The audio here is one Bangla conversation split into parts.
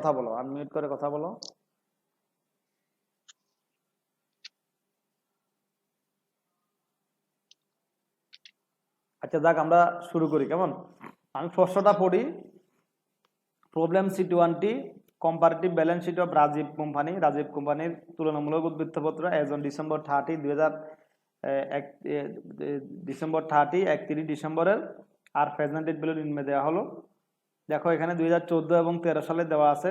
কথা বলো, আনমিউট করে কথা বলো। আচ্ছা যাক, আমরা শুরু করি কেমন। আমি প্রশ্নটা পড়ি। Problem C20, comparative balance sheet of Rajiv company. Rajiv কোম্পানির তুলনামূলক উদ্বৃত্তপত্র এজ অন ডিসেম্বর 30, 31 ডিসেম্বরের আর প্রেজেন্টেড ভ্যালু নিম্নে দেওয়া হলো। দেখো এখানে 2014 এবং 13 সালে দেওয়া আছে,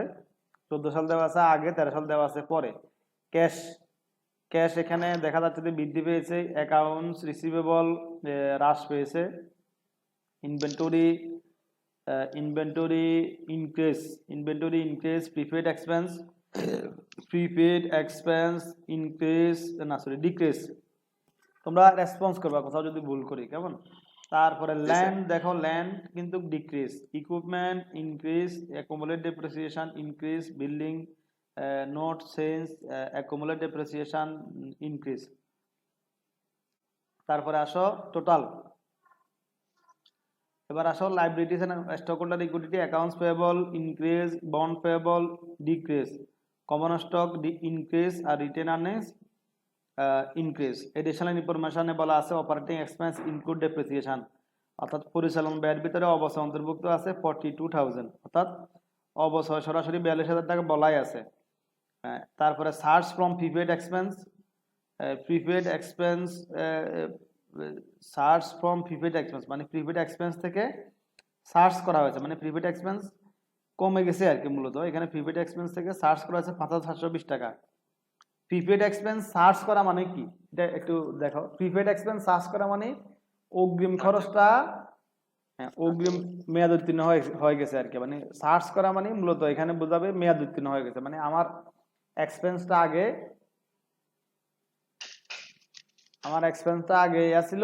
14 সাল দেওয়া আছে আগে, 13 সাল দেওয়া আছে পরে। ক্যাশ ক্যাশ এখানে দেখা যাচ্ছে যে বৃদ্ধি পেয়েছে, অ্যাকাউন্টস রিসিভেবল হ্রাস পেয়েছে, inventory increase, prepaid expense increase, না সরি ডিক্রিজ। তোমরা রেসপন্স করবা কোথাও যদি ভুল করি কেমন। তারপরে ল্যান্ড, দেখো ল্যান্ড কিন্তু decrease, equipment increase, accumulate depreciation increase, building note change, accumulate depreciation increase. তারপরে আসো টোটাল। এবার আসো liabilities and stock holder equity, accounts payable increase, bond payable decrease, common stock increase আর রিটেন আর্নিংস ইনক্রিজ। এডিশনাল ইনফরমেশনে বলা আছে অপারেটিং এক্সপেন্স ইনক্লুড ডেপ্রিসিয়েশন, অর্থাৎ পরিচালন ব্যয়ের ভিতরে অবচয় অন্তর্ভুক্ত আছে 42,000, অর্থাৎ অবচয় সরাসরি 42,000 টাকা বলাই আছে। তারপরে search from prepaid expense, search from prepaid expense মানে প্রিপেড এক্সপেন্স থেকে সার্চ করা হয়েছে, মানে প্রিপেড এক্সপেন্স কমে গেছে আর কি। মূলত এখানে প্রিপেড এক্সপেন্স থেকে সার্চ করা হয়েছে 5,720 টাকা। প্রিপেড এক্সপেন্স সার্চ করা মানে কি, এটা একটু দেখো। প্রিপেড এক্সপেন্স সার্চ করা মানে অগ্রিম খরচটা, অগ্রিম মেয়াদ উত্তীর্ণ হয়ে গেছে আর কি। মানে সার্চ করা মানে মূলত এখানে বোঝাবে মেয়াদ উত্তীর্ণ হয়ে গেছে, মানে আমার এক্সপেন্সটা আগে আসছিল,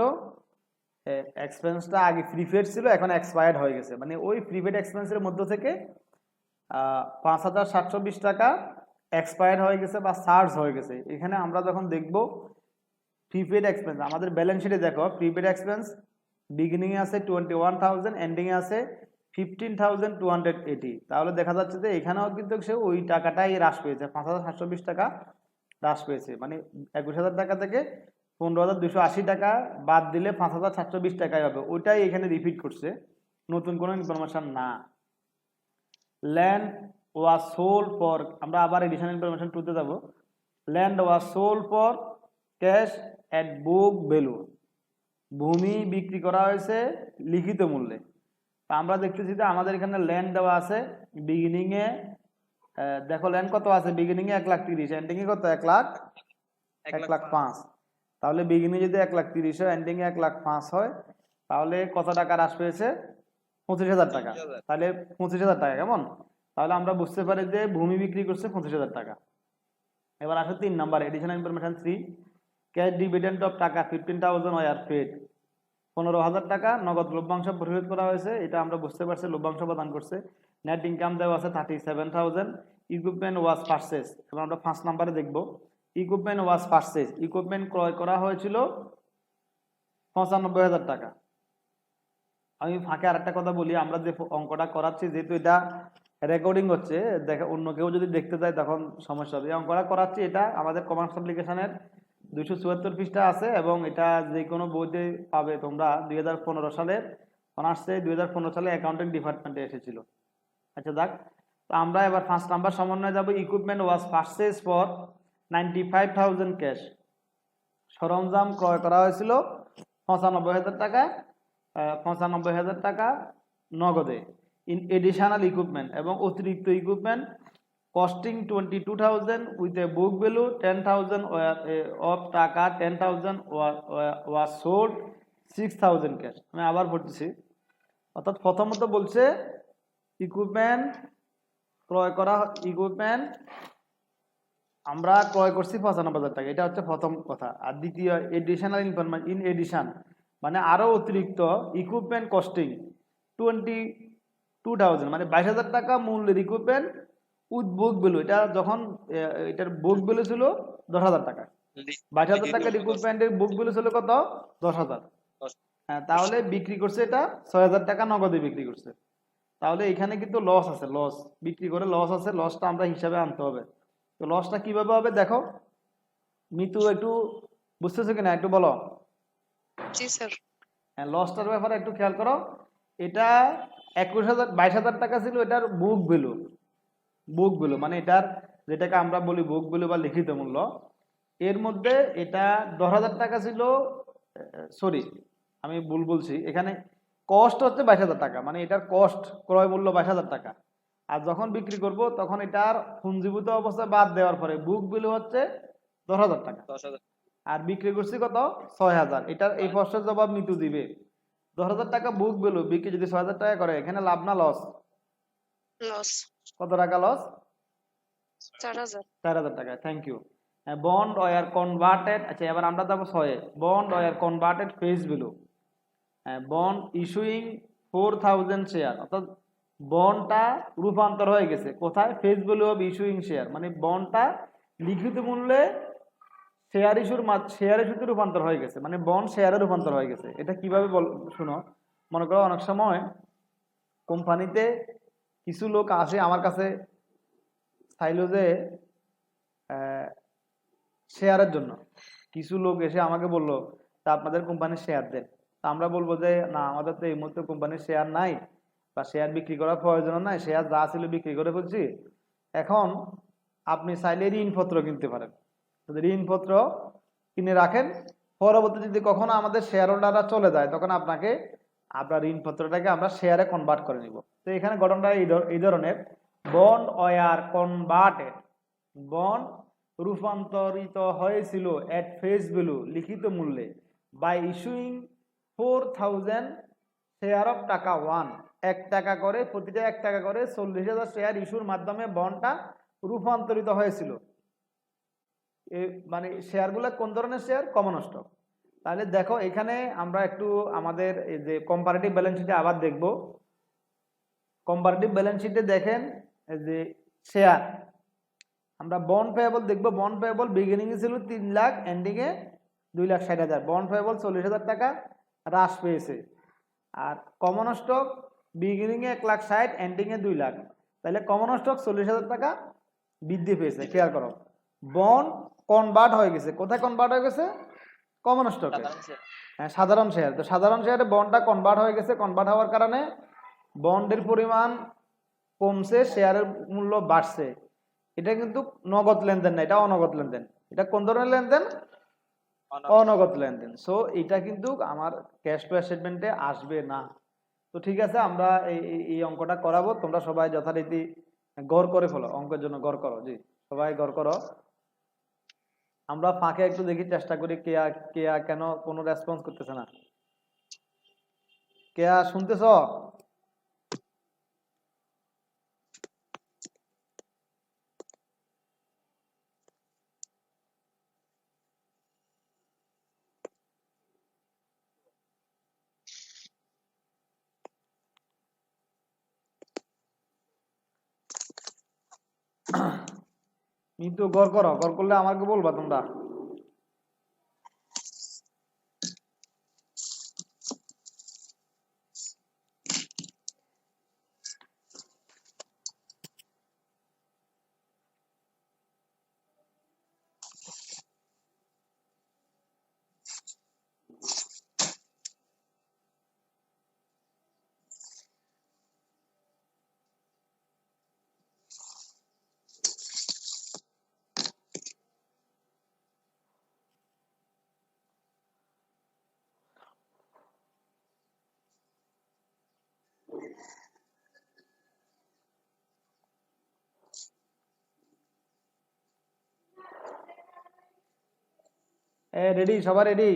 এক্সপেন্সটা আগে প্রিপেড ছিল, এখন এক্সপায়ার্ড হয়ে গেছে। মানে ওই প্রিপেড এক্সপেন্সের মধ্য থেকে 5,720 টাকা এক্সপায়ার হয়ে গেছে বা সার্জ হয়ে গেছে। এখানে আমরা যখন দেখব প্রিপেড এক্সপেন্স, আমাদের ব্যালেন্স শিটে দেখো প্রিপেড এক্সপেন্স বিগিনিং এ আছে 21,000, এন্ডিং এ আছে 15,280। তাহলে দেখা যাচ্ছে যে এখানেও কিন্তু সে ওই টাকাটাই হ্রাস পেয়েছে, 5,720 টাকা হ্রাস পেয়েছে। মানে 21,000 টাকা থেকে 15,280 টাকা বাদ দিলে 5,720 টাকাই হবে, ওইটাই এখানে রিপিট করছে, নতুন কোনো ইনফরমেশন না। ল্যান্ড ওয়াজ সোল্ড ফর, আমরা আবার এডিশনাল ইনফরমেশন 2 তে যাব। Land was sold for cash at book value, ভূমি বিক্রি করা হয়েছে লিখিত মূল্যে। আমরা দেখতেছি যে আমাদের এখানে ল্যান্ড দেওয়া আছে বিগিনিং এ, দেখো ল্যান্ড কত আছে বিগিনিং এ 1,30,000, এন্ডিং এ কত 1,05,000। তাহলে বিগিনিং যদি 1,30,000 হয়, এন্ডিং এ 1,05,000 হয়, তাহলে কত টাকা হ্রাস পেয়েছে 25,000 টাকা। তাহলে 25,000 টাকা কেমন। তাহলে আমরা বুঝতে পারি যে ভূমি বিক্রি করছে 25,000 টাকা। এবার আসো 3 number additional information 3, cash dividend of টাকা 15,000 ওয়ার পেড, 15,000 টাকা নগদ লভ্যাংশ পরিশোধ করা হয়েছে, এটা আমরা বুঝতে পারছি লভ্যাংশ প্রদান করছে। নেট ইনকাম দেওয়া আছে 37,000। ইকুইপমেন্ট ওয়াজ পারচেজ, এবার আমরা 5 নাম্বারে দেখব। ইকুইপমেন্ট ওয়াজ পারচেজ, ইকুইপমেন্ট ক্রয় করা হয়েছিল 95,000 টাকা। আমি ফাঁকে আরেকটা কথা বলি, আমরা যে অঙ্কটা করাচ্ছি যেহেতু এটা রেকর্ডিং হচ্ছে, দেখে অন্য কেউ যদি দেখতে যায় তখন সমস্যা হবে। এই অঙ্কটা করাচ্ছি, এটা আমাদের কমার্স অ্যাপ্লিকেশনের 274 পৃষ্ঠা আছে এবং এটা যে কোনো বইতে পাবে তোমরা। 2015 সালের অনার্সে 2015 সালে অ্যাকাউন্টিং ডিপার্টমেন্টে এসেছিল। আচ্ছা যাক, তো আমরা এবার 5 নাম্বার সমন্বয়ে যাব। Equipment was purchase for 95,000 cash, সরঞ্জাম ক্রয় করা হয়েছিল 95,000 টাকা, 95,000 টাকা নগদে। ইন এডিশনাল ইকুইপমেন্ট, এবং অতিরিক্ত equipment costing 22,000 with a book value 10,000 of টাকা 10,000 ওয়াজ সোল্ড 6,000 ক্যাশ। আমি আবার বলতেছি, অর্থাৎ প্রথমত বলছে ইকুইপমেন্ট ক্রয় করা, ইকুইপমেন্ট আমরা ক্রয় করছি 95,000 টাকা, এটা হচ্ছে প্রথম কথা। আর দ্বিতীয় এডিশনাল ইনফরমেশন, ইন এডিশন মানে আরো অতিরিক্ত ইকুইপমেন্ট কস্টিং 22,000 মানে 22,000 টাকা মূল্যের ইকুইপমেন্ট উইথ বুক ভ্যালু, এটা যখন এটার বুক ভ্যালু ছিল 10,000 টাকা, 22,000 টাকার ইকুইপমেন্টের বুক ভ্যালু ছিল কত 10,000। হ্যাঁ, তাহলে বিক্রি করছে এটা 6,000 টাকা নগদে বিক্রি করছে। তাহলে এখানে কিন্তু লস আছে, লস বিক্রি করে লস আছে, লসটা আমরা হিসাবে আনতে হবে। তো লসটা কিভাবে হবে দেখো, মিতু একটু বুঝতেছো কিনা একটু বলো। জি স্যার। হ্যাঁ, লসটার ব্যাপারে একটু খেয়াল করো। এটা 21,000 22,000 টাকা ছিল এটার বুক ভ্যালু। বুক ভ্যালু মানে এটার যেটাকে আমরা বলি বুক ভ্যালু বা লিখিত মূল্য, এর মধ্যে এটা 10,000 টাকা ছিল। সরি, আমি ভুল বলছি, এখানে কস্ট হচ্ছে 22,000 টাকা, মানে এটার কস্ট ক্রয় মূল্য 22,000 টাকা। আর যখন বিক্রি করব তখন এটার পুঞ্জীভূত অবস্থায় বাদ দেওয়ার পরে বুক ভ্যালু হচ্ছে 10,000 টাকা। 10,000। আর বিক্রি করছি কত? 6,000। এটার এই প্রশ্নের জবাব মিতু দিবে। 10,000 টাকা বুক ভ্যালু, বিক্রি যদি 6,000 টাকা করে, এখানে লাভ না লস? লস। কত টাকা লস? 4,000। 4,000 টাকা। Thank you. Bond were converted, আচ্ছা এবার আমরা যাবো 6-এ। Bond were converted face value. Bond issuing 4,000 share, অর্থাৎ বন্ডটা রূপান্তর হয়ে গেছে কোথায়? Face value of issuing share, মানে বন্ডটা লিখিত মূল্যে শেয়ার ইস্যুতে রূপান্তর হয়ে গেছে, মানে বন্ড শেয়ারে রূপান্তর হয়ে গেছে। এটা কিভাবে শুনো, মনে করো অনেক সময় কোম্পানিতে কিছু লোক আসে আমার কাছে, চাইলো যে শেয়ারের জন্য। কিছু লোক এসে আমাকে বলল তা আপনাদের কোম্পানির শেয়ার দেন। তা আমরা বলবো যে না, আমাদের তো এই মুহূর্তে কোম্পানির শেয়ার নাই বা শেয়ার বিক্রি করার প্রয়োজন নাই, শেয়ার যা ছিল বিক্রি করে ফেলছি। এখন আপনি চাইলে ঋণপত্র কিনতে পারেন, যদি ঋণপত্র কিনে রাখেন, পরবর্তী যদি কখনো আমাদের শেয়ার হোল্ডাররা চলে যায় তখন আপনাকে আপনার ঋণপত্রটাকে আমরা শেয়ারে কনভার্ট করে নিব। তো এখানে ঘটনাটা এই ধরনের, বন্ড ওয়ার কনভার্টেড, বন্ড রূপান্তরিত হয়েছিল এট ফেস ভ্যালু লিখিত মূল্যে বাই ইস্যুইং 4,000 শেয়ার অফ টাকা 1, 1 টাকা করে, প্রতিটা 1 টাকা করে 40,000 শেয়ার ইস্যুর মাধ্যমে বন্ডটা রূপান্তরিত হয়েছিল। মানে শেয়ারগুলো কোন ধরনের শেয়ার? Common stock. তাহলে দেখো এখানে আমরা একটু আমাদের এই যে কম্পারেটিভ ব্যালেন্স শিটে আবার দেখব। কম্পারেটিভ ব্যালেন্স শিটে দেখেন এই যে শেয়ার, আমরা বন্ড পেয়েবল দেখবো। বন্ড পেয়েবল বিগিনিং এ ছিল 3 লাখ, এন্ডিং এ 2,60,000। বন্ড পেয়েবল 40,000 টাকা হ্রাস পেয়েছে। আর কমন স্টক বিগিনিং এ 1,60,000, এন্ডিং এ 2 লাখ, তাহলে কমন স্টক 40,000 টাকা বৃদ্ধি পেয়েছে। খেয়াল করো, বন্ড কনভার্ট হয়ে গেছে, কোথায় কনভার্ট হয়ে গেছে? কমন স্টকে। হ্যাঁ, সাধারণ শেয়ার। তো সাধারণ শেয়ারে বন্ডটা কনভার্ট হয়ে গেছে, কনভার্ট হওয়ার কারণে বন্ডের পরিমাণ কমছে, শেয়ারের মূল্য বাড়ছে। এটা কিন্তু নগদ লেনদেন না, এটা অনগদ লেনদেন। এটা কোন ধরনের লেনদেন? অনগদ লেনদেন। সো এটা কিন্তু আমার ক্যাশ ফ্লো স্টেটমেন্টে আসবে না। তো ঠিক আছে, আমরা এই অঙ্কটা করাবো, তোমরা সবাই যথারীতি গড় করে ফেলো, অঙ্কের জন্য গড় করো। জি, সবাই গড় করো। আমরা ফাঁকে একটু দেখি, চেষ্টা করি কেয়া কেন কোনো রেসপন্স করতেছে না। কেয়া শুনতেছ? মিতু গড় করো, গড় করলে আমাকে বলবা তোমরা। রেডি? সবাই রেডি?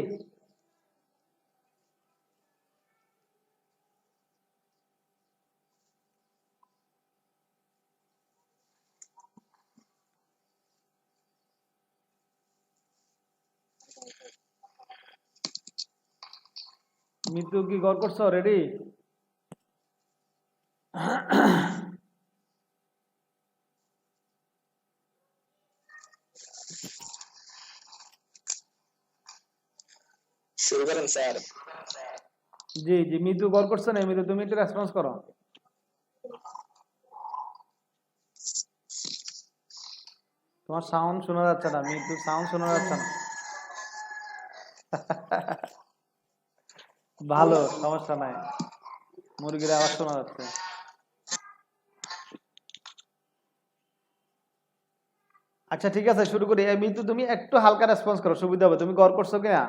মিতু কি গড় করছো? রেডি? শুরু করেন স্যার। জি জি, মিতু গড় করছো না? মিতু তুমি একটু রেসপন্স করো। তোমার সাউন্ড শোনা যাচ্ছে না, মিতু সাউন্ড শোনা যাচ্ছে না। ভালো, সমস্যা নাই, মুরগির আওয়াজ শোনা যাচ্ছে। আচ্ছা ঠিক আছে, শুরু করি। মিতু তুমি একটু হালকা রেসপন্স করো, সুবিধা হবে। তুমি গড় করছো কিনা?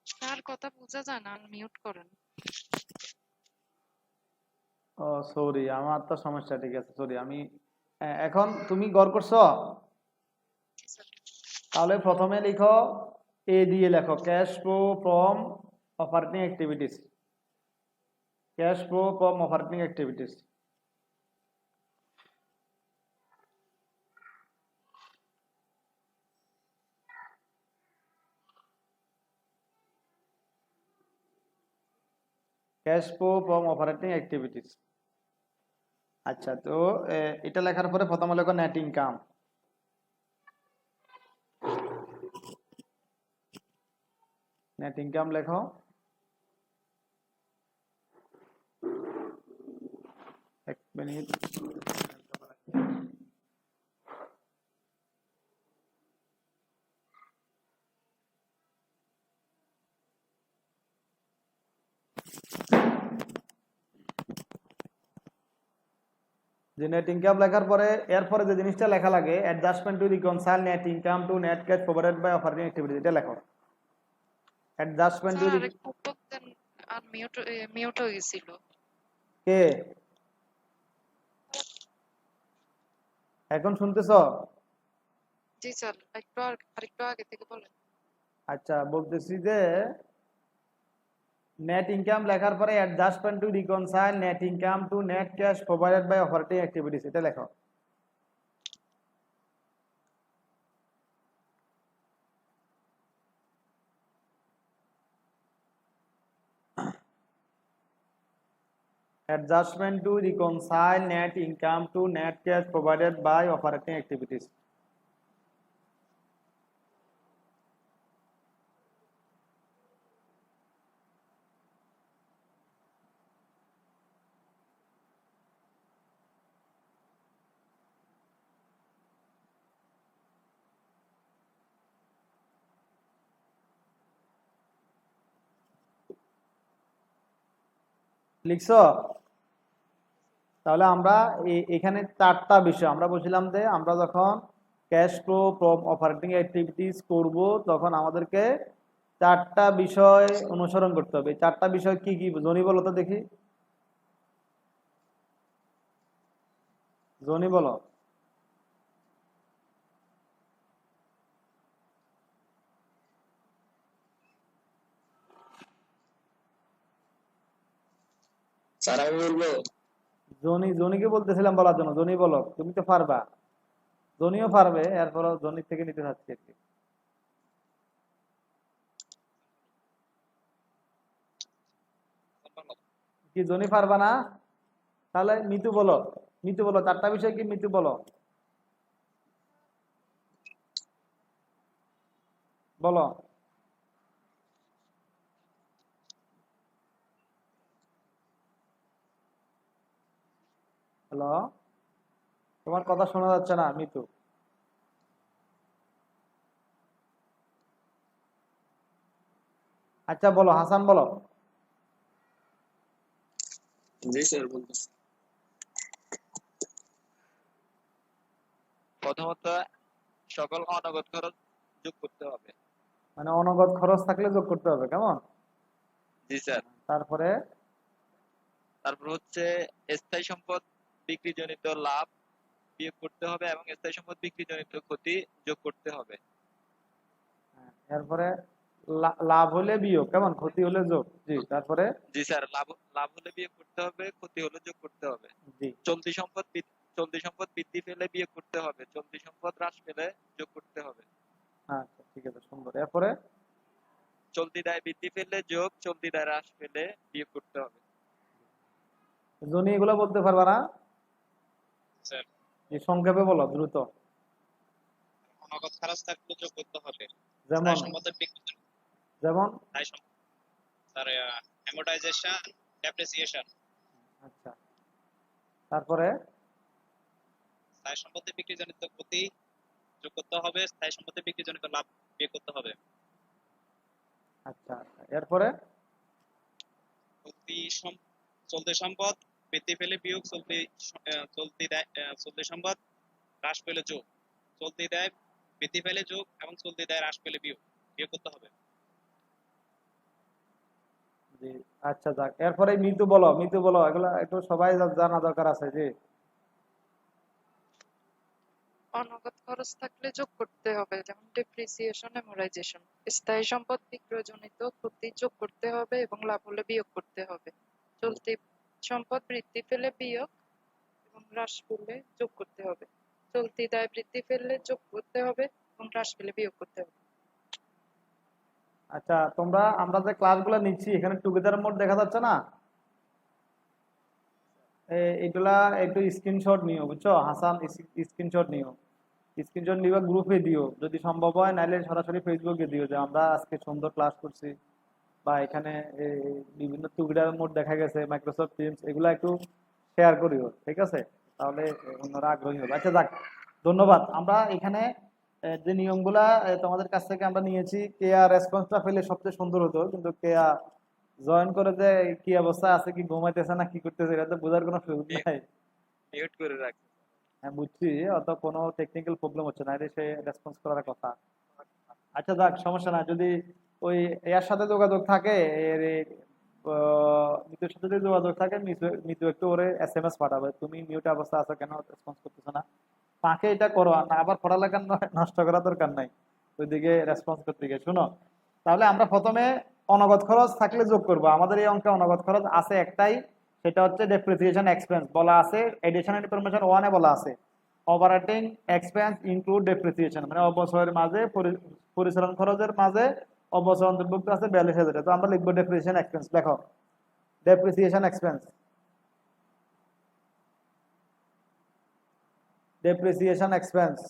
স্যার কথা বোঝা যায় না, মিউট করেন। ও সরি, আমার তো সমস্যা। ঠিক আছে, সরি। আমি এখন তুমি গড় করছো? জি স্যার। তাহলে প্রথমে লিখো, এ দিয়ে লেখো cash flow from operating activities. Cash flow from operating activities. Cash flow from operating activities. আচ্ছা, তো এটা লেখার পরে প্রথমে লেখো নেট ইনকাম। নেট ইনকাম লেখো। এক মিনিট। যে নেট ইনকাম লেখার পরে এরপরে যে জিনিসটা লেখা লাগে, adjustment to reconcile net income to net cash provided by operating activities, এটা লেখো। অ্যাডজাস্টমেন্ট টু স্যার আরেক উদ্যোগ দেন, আর মিউট হয়ে গেছিল। কে এখন শুনতেছো? জি স্যার, আরেকটু আগে থেকে বলেন। আচ্ছা, বলতেছি যে নেট ইনকাম লেখার পরে adjustment to reconcile net income to net cash provided by operating activities, এটা লেখো। Adjustment to reconcile net income to net cash provided by operating activities. লিখছো? তাহলে আমরা এখানে চারটা বিষয় আমরা বলছিলাম যে আমরা যখন cash flow from operating activities করব, তখন আমাদেরকে চারটা বিষয় অনুসরণ করতে হবে। চারটা বিষয় কি কি জনি বলো তো দেখি। জনি বলো। স্যার আমি বলবো। জনিকে বলতেছিলাম বলার জন্য। জনি বলো, তুমি তো পারবা। জনিও পারবে, এরপর জনি থেকে নিতে চাচ্ছি আর কি। কি জনি পারবা না? তাহলে মিতু বলো। মিতু বলো, চারটা বিষয় কি? মিতু বলো, বলো। হ্যালো, তোমার কথা শোনা যাচ্ছে না মিতু। আচ্ছা বলো, হাসান বলো। জি স্যার বলতেছি। প্রথমত সকল অনগদ খরচ যোগ করতে হবে। মানে অনগদ খরচ থাকলে যোগ করতে হবে, কেমন? জি স্যার। তারপরে তারপর হচ্ছে স্থায়ী সম্পদ বিক্রিজনিত লাভ বিয়োগ করতে হবে এবং স্থায়ী সম্পদ বিক্রিজনিত ক্ষতি যোগ করতে হবে। এরপরে লাভ হলে বিয়োগ, কেমন? ক্ষতি হলে যোগ। জি, তারপরে জি স্যার, লাভ লাভ হলে বিয়োগ করতে হবে, ক্ষতি হলে যোগ করতে হবে। জি। চলতি সম্পদ বৃদ্ধি পেলে বিয়োগ করতে হবে, চলতি সম্পদ হ্রাস পেলে যোগ করতে হবে। আচ্ছা ঠিক আছে, সুন্দর। এরপরে চলতি দায় বৃদ্ধি পেলে যোগ, চলতি দায় হ্রাস পেলে বিয়োগ করতে হবে। জনি এগুলো বলতে পারবা না? স্যার এই সংক্ষেপে বলো, দ্রুত। অনগদ খরচ থাকলে যোগ করতে হবে। যেমন স্থায়ী সম্পদের বিক্রি, যেমন স্থায়ী সম্পদ স্যার অ্যামোর্টাইজেশন, ডেপ্রিসিয়েশন। আচ্ছা, তারপরে স্থায়ী সম্পদের বিক্রিজনিত ক্ষতি, যোগ করতে হবে, স্থায়ী সম্পত্তি বিক্রিজনিত লাভ বিয়োগ করতে হবে। আচ্ছা, এরপরে চলতি সম্পদ বৃদ্ধি পেলে বিয়োগ, চলতি সম্পদ হ্রাস পেলে যোগ, চলতি দায় বৃদ্ধি পেলে যোগ এবং চলতি দায় হ্রাস পেলে বিয়োগ করতে হবে। জি, আচ্ছা যাক, এরপরে মৃত্যু বলো, এগুলা একটু সবাই জানা দরকার আছে। জি, অনগদ খরচ থাকলে যোগ করতে হবে, যেমন ডেপ্রিসিয়েশন, অ্যামোরাইজেশন। স্থায়ী সম্পদ বিক্রয়জনিত ক্ষতি যোগ করতে হবে এবং লাভ হলে বিয়োগ করতে হবে। চলতি সম্পদ বৃদ্ধি পেলে বিয়োগ এবং হ্রাস পেলে যোগ করতে হবে। চলতি দায় বৃদ্ধি পেলে যোগ করতে হবে এবং হ্রাস পেলে বিয়োগ করতে হবে। আচ্ছা, আমরা যে ক্লাসগুলো নিচ্ছি এখানে টুগেদার মোড দেখা যাচ্ছে না? এগুলা একটু স্ক্রিনশট নিও, বুঝছো হাসান? স্ক্রিনশট নিও, স্ক্রিনশট নিবা, গ্রুপে দিও যদি সম্ভব হয়, নাহলে সরাসরি ফেসবুকে দিও যে আমরা আজকে সুন্দর ক্লাস করছি, বা এখানে বিভিন্ন টুগেদার মোড দেখা গেছে, মাইক্রোসফট টিমস, এগুলা একটু শেয়ার করিও, ঠিক আছে? তাহলে অন্যরা আগ্রহী হবে। আচ্ছা যাক, ধন্যবাদ। আমরা এখানে যে নিয়মগুলা তোমাদের কাছ থেকে আমরা নিয়েছি, কেয়া রেসপন্সটা পেলে সবচেয়ে সুন্দর হতো, কিন্তু কেয়া জয়েন করে যে কি অবস্থা আছে, কি ঘুমাইতেছে না কি করতেছে, এটা তো বোঝার কোনো সুযোগ নাই। মিউট করে রাখছি। হ্যাঁ বুঝছি, অত কোনো টেকনিক্যাল প্রবলেম হচ্ছে না, এটা সে রেসপন্স করার কথা। আচ্ছা যাক, সমস্যা না। যদি ওই এর সাথে যোগাযোগ থাকে, এর মিতুর সাথে যদি যোগাযোগ থাকে, মিতু একটু ওরে SMS পাঠাবে, তুমি মিউট অবস্থা আছো কেন, রেসপন্স করতেছো না। ফাঁকে এটা করো না, আবার পড়ালেখা নষ্ট করা দরকার নাই ওইদিকে রেসপন্স করতে গিয়ে। শুনো, তাহলে আমরা প্রথমে অনগদ খরচ থাকলে যোগ করব। আমাদের এই অঙ্কে অনগদ খরচ আছে একটাই, সেটা হচ্ছে ডেপ্রিসিয়েশন এক্সপেন্স। বলা আছে এডিশনাল ইনফরমেশন 1 এ বলা আছে অপারেটিং এক্সপেন্স ইনক্লুড ডেপ্রিসিয়েশন, মানে অবসরের মাঝে পরিচালন খরচের মাঝে অবসর অন্তর্ভুক্ত আছে 42,000। তো আমরা লিখবো ডেপ্রিসিয়েশন এক্সপেন্স। দেখো, depreciation expense, depreciation expense,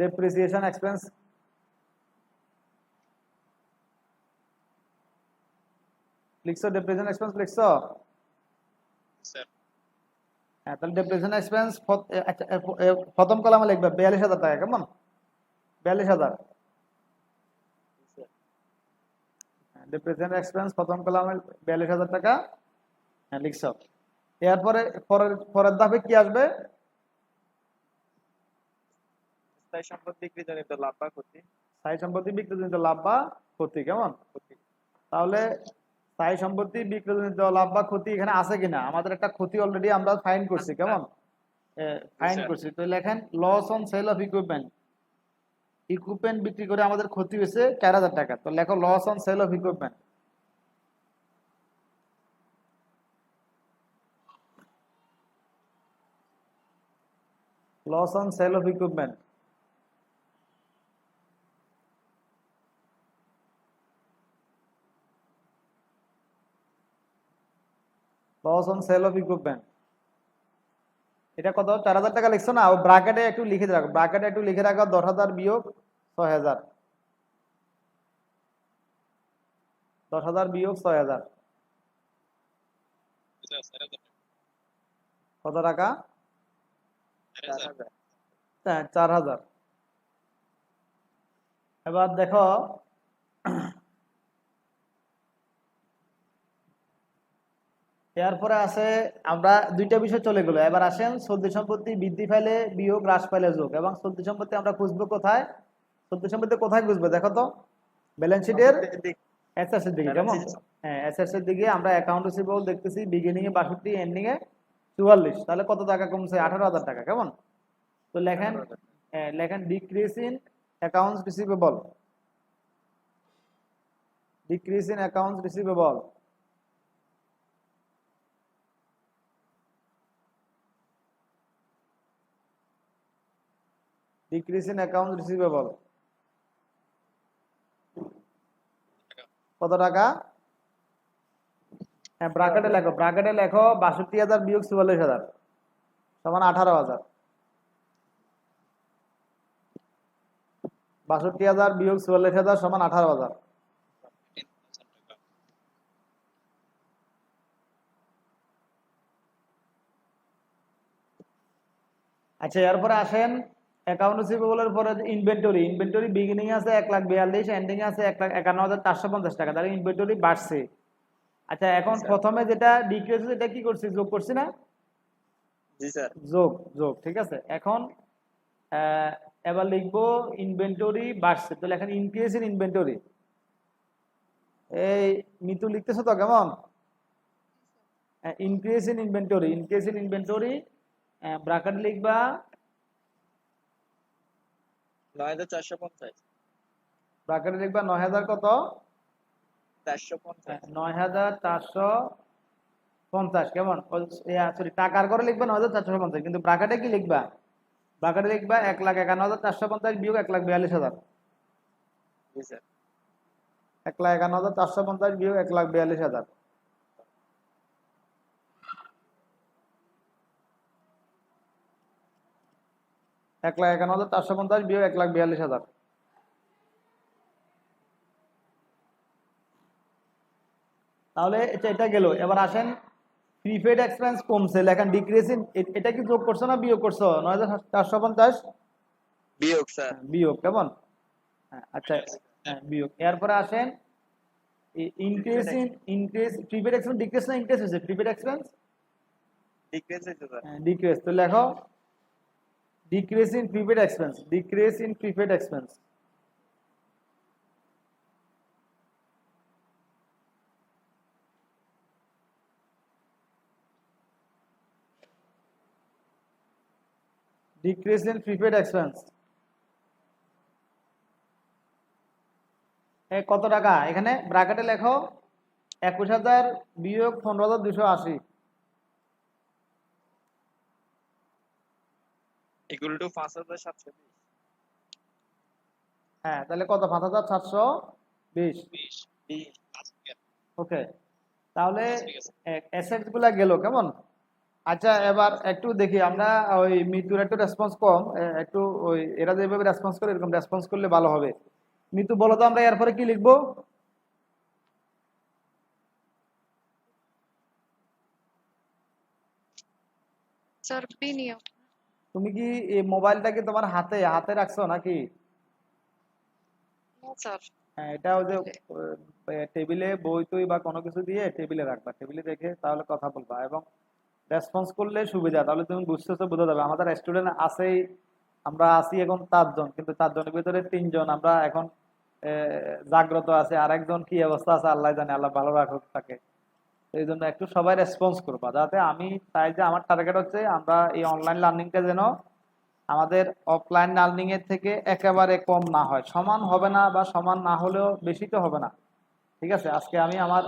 depreciation expense, লিখছো? ডেপ্রিসিয়েশন এক্সপেন্স লিখছো? স্যার হ্যাঁ, তাহলে ডেপ্রিসিয়েশন এক্সপেন্স প্রথম কলামে লিখবে 42,000 টাকা। কেমন? 42,000। ডেপ্রিসিয়েশন এক্সপেন্স প্রথম কলামে 42,000 টাকা। হ্যাঁ, লিখছো। এরপরে পরের ধাপে কি আসবে? স্থায়ী সম্পদ বিক্রিজনিত লাভ বা ক্ষতি। স্থায়ী সম্পত্তি বিক্রিজনিত লাভ বা ক্ষতি। কেমন? তাহলে স্থায়ী সম্পত্তি বিক্রিজনিত লাভ বা ক্ষতি এখানে আছে কিনা? আমাদের একটা ক্ষতি অলরেডি আমরা ফাইন্ড করছি। কেমন? ফাইন্ড করছি। তো লেখেন loss on sale of equipment. Equipment বিক্রি করে আমাদের ক্ষতি হয়েছে 4,000 টাকা। তো লেখো loss on sale of equipment. Loss on sale of equipment. Loss on sale of equipment, এটা কত? 4,000 টাকা লিখছো না? ও ব্র্যাকেটে একটু লিখে রাখো, ব্র্যাকেটে একটু লিখে রাখো 10,000 বিয়োগ 6,000। 10,000 বিয়োগ 6,000 কত টাকা? 4,000। হ্যাঁ, 4,000। এবার দেখো, এরপরে আছে, আমরা দুইটা বিষয় চলে গেলো। এবার আসেন চলতি সম্পত্তি বৃদ্ধি পাইলে বিয়োগ, হ্রাস পাইলে যোগ। এবং চলতি সম্পত্তি আমরা খুঁজবো কোথায়? চলতি সম্পত্তি কোথায় খুঁজবো দেখো তো? ব্যালেন্স শিটের অ্যাসেটস এর দিকে। কেমন? হ্যাঁ, অ্যাসেটস এর দিকে আমরা অ্যাকাউন্ট রিসিভেবল দেখতেছি, বিগিনিং এ 62, এন্ডিং এ 44। তাহলে কত টাকা কমছে? 18,000 টাকা। কেমন? তো লেখেন, লেখেন decrease in accounts receivable, decrease in accounts receivable. Decrease in accounts receivable কত টাকা? হ্যাঁ, ব্র্যাকেটে লেখো, ব্র্যাকেটে লেখো 62,000 বিয়োগ 44,000 সমান 18,000। 62,000 বিয়োগ 44,000 সমান 18,000। আচ্ছা এরপরে আসেন অ্যাকাউন্ট রিসিভেবলের পরে ইনভেন্টরি। ইনভেন্টরি বিগিনিং আছে 1,42,000, এন্ডিং আছে 1,51,450 টাকা, তাহলে ইনভেন্টরি বাড়ছে। আচ্ছা এখন স্যার। প্রথমে যেটা ডিক্রিজ এটা কি করছি, যোগ করছি না? জি স্যার। যোগ যোগ ঠিক আছে। এখন এবার লিখবো ইনভেন্টরি বাড়ছে, তাহলে এখন ইনক্রিজ ইন ইনভেন্টরি। এই মিতু লিখতেছো তো কেমন? Increase in inventory, increase in inventory bracket লিখবা 9,450। ব্র্যাকেটে লিখবা 9,000 কত? 450। 9,450 কেমন? সরি টাকার করে লিখবা 9,450, কিন্তু ব্র্যাকেটে কি লিখবা? ব্র্যাকেটে লিখবা 1,51,450 বিয়োগ 1,42,000। জি স্যার। 1,51,450 বিয়োগ 1,42,000। এক লাখ 51,450 বিয়োগ 1,42,000। তাহলে এটা গেল। এবার আসেন প্রিপেড এক্সপেন্স কমছে, লেখেন ডিক্রিজ ইন, এটা কি যোগ করছো না বিয়োগ করছো? 9,450 বিয়োগ স্যার। বিয়োগ কেমন? আচ্ছা বিয়োগ। এরপরে আসেন increase in, increase prepaid expense decrease না ইনক্রিজ হয়েছে? প্রিপেড এক্সপেন্স ডিক্রিজ হয়েছে স্যার। ডিক্রিজ, তো লেখো decrease in prepaid expense, decrease in prepaid expense. Decrease in prepaid expense কত টাকা? এখানে ব্র্যাকেটে লেখো 21,000 বিয়োগ 15,280। Equal to 5,720। হ্যাঁ তাহলে কত? 5,720। 20 আজকে ওকে, তাহলে ঠিক আছে। অ্যাসেটস গুলা গেল কেমন? আচ্ছা এবার একটু দেখি আমরা, ওই মিতুর একটু রেসপন্স কম, একটু ওই এরা যেভাবে রেসপন্স করে এরকম রেসপন্স করলে ভালো হবে। মিতু বলো তো আমরা এরপরে কি লিখবো? স্যার বিনিয়োগ। তুমি কি এই মোবাইলটা কি তোমার হাতে হাতে রাখছো নাকি? না স্যার। হ্যাঁ, এটা ওই যে টেবিলে বই টই বা কোনো কিছু দিয়ে টেবিলে রাখবা, টেবিলে রেখে তাহলে কথা বলবা এবং রেসপন্স করলে সুবিধা, তাহলে তুমি বুঝতেছো, বোঝা যাবে। আমাদের স্টুডেন্ট আছেই, আমরা আছি এখন 4 জন, কিন্তু 4 জনের ভিতরে 3 জন আমরা এখন জাগ্রত আছে, আর একজন কি অবস্থা আছে আল্লাহ জানে, আল্লাহ ভালো রাখুক তাকে। এই জন্য একটু সবাই রেসপন্স করবা, যাতে আমি চাই যে আমার টার্গেট হচ্ছে আমরা এই অনলাইন লার্নিংটা যেন আমাদের অফলাইন লার্নিং এর থেকে একেবারে কম না হয়, সমান হবে না বা সমান না হলেও বেশি তো হবে না। ঠিক আছে, আজকে আমি আমার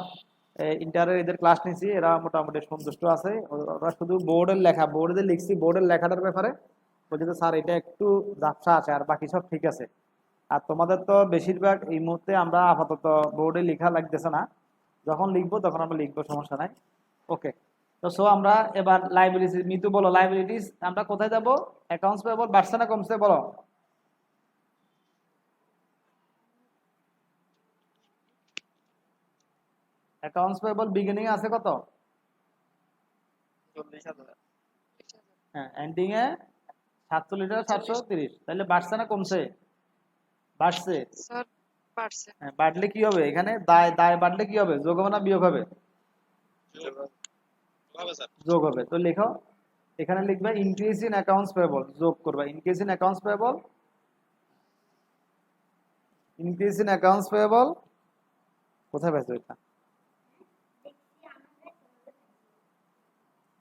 ইন্টারের এদের ক্লাস নিয়েছি, এরা মোটামুটি সন্তুষ্ট আছে। ওরা শুধু বোর্ডের লেখা, বোর্ডে যে লিখছি বোর্ডের লেখাটার ব্যাপারে বলছে যে স্যার এটা একটু ঝাপসা আছে, আর বাকি সব ঠিক আছে। আর তোমাদের তো বেশিরভাগ এই মুহূর্তে আমরা আপাতত বোর্ডে লেখা লাগতেছে না, যখন লিখবো তখন আমরা লিখবো, সমস্যা নাই। ওকে, তো সো আমরা এবার লাইবিলিটিস, মিতু বলো লাইবিলিটিস আমরা কোথায় যাব? অ্যাকাউন্টস পেয়েবল বাড়ছে না কমছে বলো? অ্যাকাউন্টস পেয়েবল বিগিনিং আছে কত? 40,000। হ্যাঁ, এন্ডিং এ 47,730, তাহলে বাড়ছে না কমছে? বাড়ছে। স্যার বাড়ছে। হ্যাঁ, বাড়লে কি হবে? এখানে দায় দায় বাড়লে কি হবে? যোগ হবে না বিয়োগ হবে? যোগ হবে স্যার। যোগ হবে। তো লেখো, এখানে লিখবে ইনক্রিজ ইন অ্যাকাউন্টস পেয়েবল, যোগ করবে increase in accounts payable, increase in accounts payable কোথায় পেয়েছো এটা?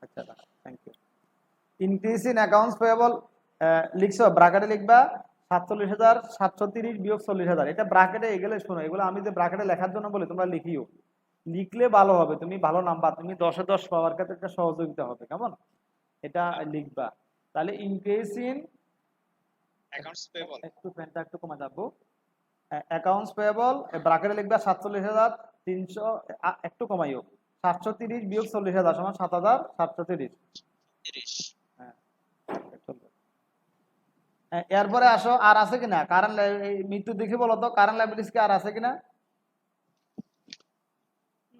আচ্ছা thank you. Increase in accounts payable লিখছো, ব্র্যাকেটে লিখবা 47,730 বিয়োগ 40,000। এটা ব্র্যাকেটে এগুলো শোনো, এগুলো আমি যে ব্র্যাকেটে লেখার জন্য বলি, তোমরা লিখিও, লিখলে ভালো হবে, তুমি ভালো নাম্বার, তুমি 10-এ 10 পাওয়ার ক্ষেত্রে একটা সহযোগিতা হবে, কেমন? এটা লিখবা। তাহলে ইনক্রিজ ইন, অ্যাকাউন্টস পেয়েবল একটু পেনটা একটু কমে যাবো, অ্যাকাউন্টস পেয়েবল ব্র্যাকেটে লিখবা 47,300, একটু কমাইও, 730 বিয়োগ 40,000 সমান 7,730। 30। হ্যাঁ, চলবে। এরপরে আসো, আর আছে কিনা কারেন্ট, মৃত্যু দেখে বলো তো কারেন্ট লাইবিলিটিস কি আর আছে কিনা?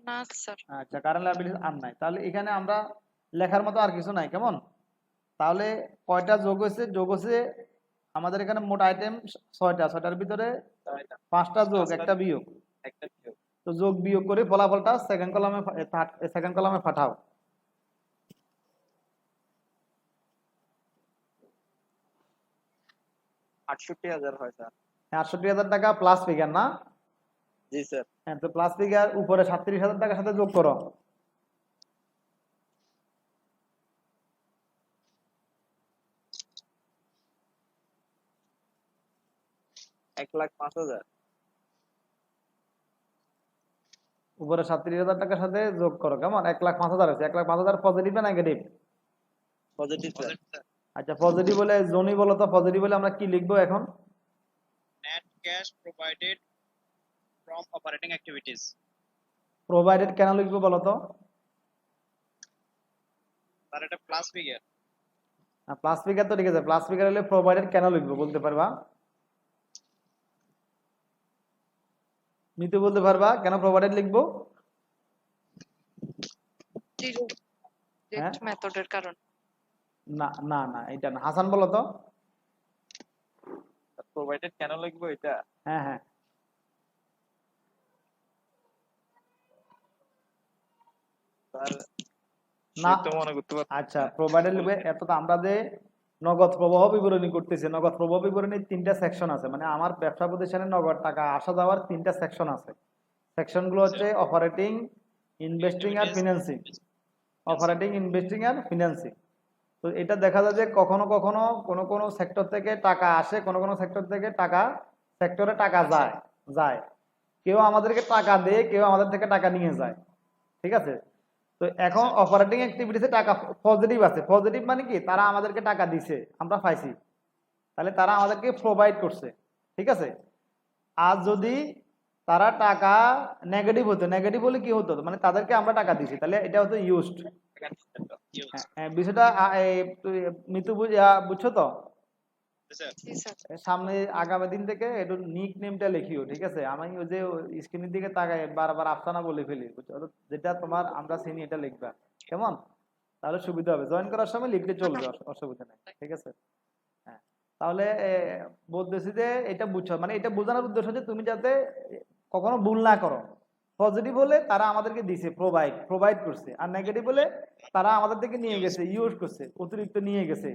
না স্যার। আচ্ছা, কারেন্ট লাইবিলিটিস আর নাই, তাহলে এখানে আমরা লেখার মতো আর কিছু নাই, কেমন? তাহলে কয়টা যোগ হয়েছে? যোগ হয়েছে আমাদের এখানে মোট আইটেম 6টা, 6টার ভিতরে 5টা যোগ, একটা বিয়োগ। একটা বিয়োগ। তো যোগ বিয়োগ করে ফলাফলটা সেকেন্ড কলামে পাঠাও। 68,000 হয় স্যার। 68,000 টাকা প্লাস ফিগার না? জি স্যার। হ্যাঁ, তো প্লাস ফিগার উপরে 37,000 টাকার সাথে যোগ করো। এক লাখ 5,000। উপরে 37,000 টাকার সাথে যোগ করো, কেমন? 1,05,000 আছে। 1,05,000 পজিটিভ না নেগেটিভ? Positive sir. আচ্ছা, পজিটিভ বলে জনি বলো তো, পজিটিভ বলে আমরা কি লিখবো এখন? Net cash provided from operating activities. Provided কেন লিখবো বলো তো? স্যার এটা প্লাস ফিগার। প্লাস ফিগার তো ঠিক আছে, প্লাস ফিগার হলে প্রোভাইডেড কেন লিখবো বলতে পারবা? মিতু বলতে পারবা কেন প্রোভাইডেড লিখবো? হ্যাঁ? মেথডের কারণ। না না না, এটা না। হাসান বলো তো। প্রোভাইডেড কেন লিখবো এটা? হ্যাঁ হ্যাঁ, স্যার না। তো মনে করতে পারছি। আচ্ছা, প্রোভাইডেড লিখবে। এত তো আমরা যে নগদ প্রবাহ বিবরণী করতেছি, নগদ প্রবাহ বিবরণীর 3টা সেকশন আছে, মানে আমার ব্যবসা প্রতিষ্ঠানে নগদ টাকা আসা যাওয়ার 3টা সেকশন আছে। সেকশন গুলো হচ্ছে অপারেটিং, ইনভেস্টিং আর ফিনান্সিং। অপারেটিং, ইনভেস্টিং আর ফিনান্সিং। তো এটা দেখা যায় যে কখনো কখনো কোনো কোনো সেক্টর থেকে টাকা আসে, কোনো কোনো সেক্টর থেকে সেক্টরে টাকা যায় যায় কেউ আমাদেরকে টাকা দেয়, কেউ আমাদের থেকে টাকা নিয়ে যায়। ঠিক আছে? তো এখন অপারেটিং অ্যাক্টিভিটিসে টাকা পজিটিভ আছে। পজিটিভ মানে কি? তারা আমাদেরকে টাকা দিছে, আমরা পাইছি, তাহলে তারা আমাদেরকে প্রোভাইড করছে। ঠিক আছে? আর যদি তারা টাকা নেগেটিভ হতো, নেগেটিভ হলে কি হতো? মানে তাদেরকে আমরা টাকা দিছি, তাহলে এটা হতো ইউজড। বিষয়টা মিতু বুঝছো তো? সামনে আগামী দিন থেকে একটু নিক নেমটা লিখিও, ঠিক আছে? আমি ওই যে স্ক্রিনের দিকে তাকাই বারবার আফসানা বলে ফেলি, বুঝছো? যেটা তোমার আমরা চিনি এটা লিখবা, কেমন? তাহলে সুবিধা হবে, জয়েন করার সময় লিখলে চলবে, অসুবিধা নেই। ঠিক আছে? হ্যাঁ, তাহলে বলতেছি যে এটা বুঝছো, মানে এটা বোঝানোর উদ্দেশ্য যে তুমি যাতে কখনো ভুল না করো। পজিটিভ হলে তারা আমাদেরকে দিছে, প্রোভাইড করছে, আর নেগেটিভ হলে তারা আমাদের থেকে নিয়ে গেছে, ইউজ করছে, অতিরিক্ত নিয়ে গেছে,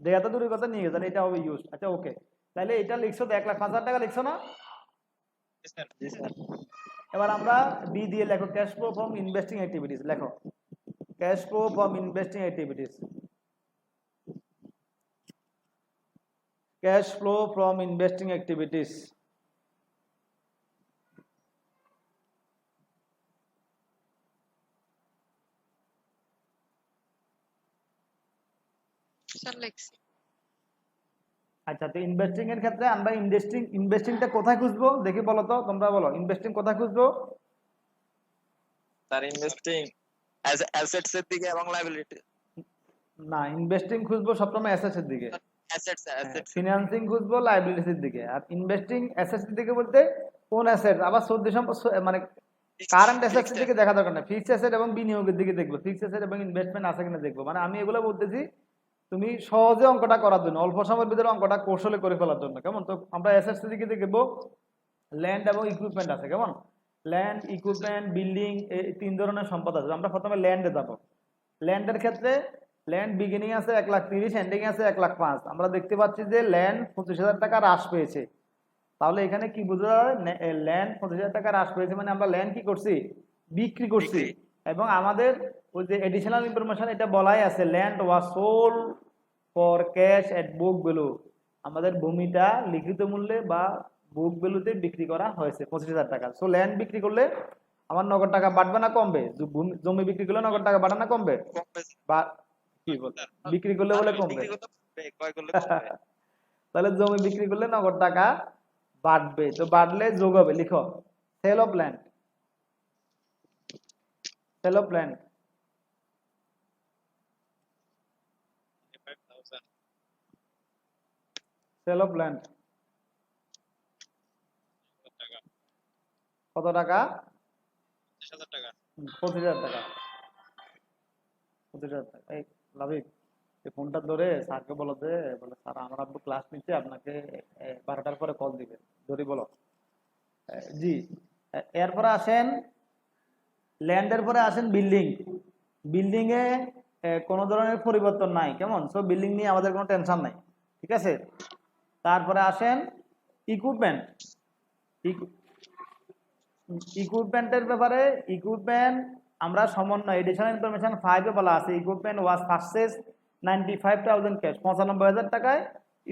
দেয়া তো দূরের কথা, নিয়ে গেছে, এটা হবে ইউজ। আচ্ছা, ওকে। তাহলে এটা লিখছো তো, 1,05,000 টাকা লিখছো না? এবার আমরা বি দিয়ে লেখো, cash flow from investing activities. লেখো cash flow from investing activities. Cash flow from investing activities. আচ্ছা, তো ইনভেস্টিং এর ক্ষেত্রে আমরা ইনভেস্টিংটা কোথায় খুঁজবো দেখি, বলো তো, তোমরা বলো ইনভেস্টিং কোথায় খুঁজবো? স্যার ইনভেস্টিং অ্যাসেটস এর দিকে এবং লায়াবিলিটি। না, ইনভেস্টিং খুঁজবো সবসময় অ্যাসেটস এর দিকে। অ্যাসেটস ফিনান্সিং খুঁজবো লায়াবিলিটিস এর দিকে। আর ইনভেস্টিং অ্যাসেটস এর দিকে বলতে কোন অ্যাসেট? আবার মানে কারেন্ট অ্যাসেটস এর দিকে দেখা দরকার না, ফিক্সড অ্যাসেট এবং বিনিয়োগের দিকে দেখবো, ফিক্সড অ্যাসেট এবং ইনভেস্টমেন্ট আছে কিনা দেখবো। মানে আমি এগুলো বলতেছি তুমি সহজে অঙ্কটা করার জন্য, অল্প সময়ের ভিতরে অঙ্কটা কৌশলে করে ফেলার জন্য, কেমন? তো আমরা অ্যাসেটস এর দিকে দেখবো, ল্যান্ড এবং ইকুইপমেন্ট আছে, কেমন? ল্যান্ড, ইকুইপমেন্ট, বিল্ডিং, এই 3 ধরনের সম্পদ আছে। আমরা প্রথমে ল্যান্ডে যাবো। ল্যান্ডের ক্ষেত্রে ল্যান্ড বিগিনিং আছে 1,30,000, এন্ডিং আছে 1,05,000। আমরা দেখতে পাচ্ছি যে ল্যান্ড 25,000 টাকা হ্রাস পেয়েছে। তাহলে এখানে কি বোঝা যায়? ল্যান্ড 25,000 টাকা হ্রাস পেয়েছে, মানে আমরা ল্যান্ড কি করছি? বিক্রি করছি। এবং আমাদের ওই যে এডিশনাল ইনফরমেশন এটা বলাই আছে, land was sold for cash at book value. আমাদের ভূমিটা লিখিত মূল্যে বা বুক ভ্যালুতে বিক্রি করা হয়েছে 25,000 টাকা। সো ল্যান্ড বিক্রি করলে আমার নগদ টাকা বাড়বে না কমবে? জমি বিক্রি করলে নগদ টাকা বাড়ে না কমবে? বা কি বল, বিক্রি করলে বলে কমবে? তাহলে জমি বিক্রি করলে নগদ টাকা বাড়বে। তো বাড়লে যোগ হবে, লিখো sale of land. Sale of land, sale of land কত টাকা? 25,000 টাকা। 25,000 টাকা। 25,000 টাকা। এই লাভিক এই ফোনটা ধরে স্যারকে বলো যে, বলে স্যার আমার আব্বু ক্লাস নিচ্ছে, আপনাকে 12টার পরে কল দিবে, ধরি বলো। জি। এরপরে আসেন ল্যান্ডের পরে আসেন বিল্ডিং। বিল্ডিং এ কোনো ধরনের পরিবর্তন নাই, কেমন? সো বিল্ডিং নিয়ে আমাদের কোনো টেনশন নাই, ঠিক আছে। তারপরে আসেন ইকুইপমেন্ট। ইকুইপমেন্টের ব্যাপারে, ইকুইপমেন্ট আমরা সমন্বয় এডিশনাল ইনফরমেশন 5 এ বলা আছে ইকুইপমেন্ট ওয়াজ পারচেজ 95,000 ক্যাশ, 95,000 টাকায়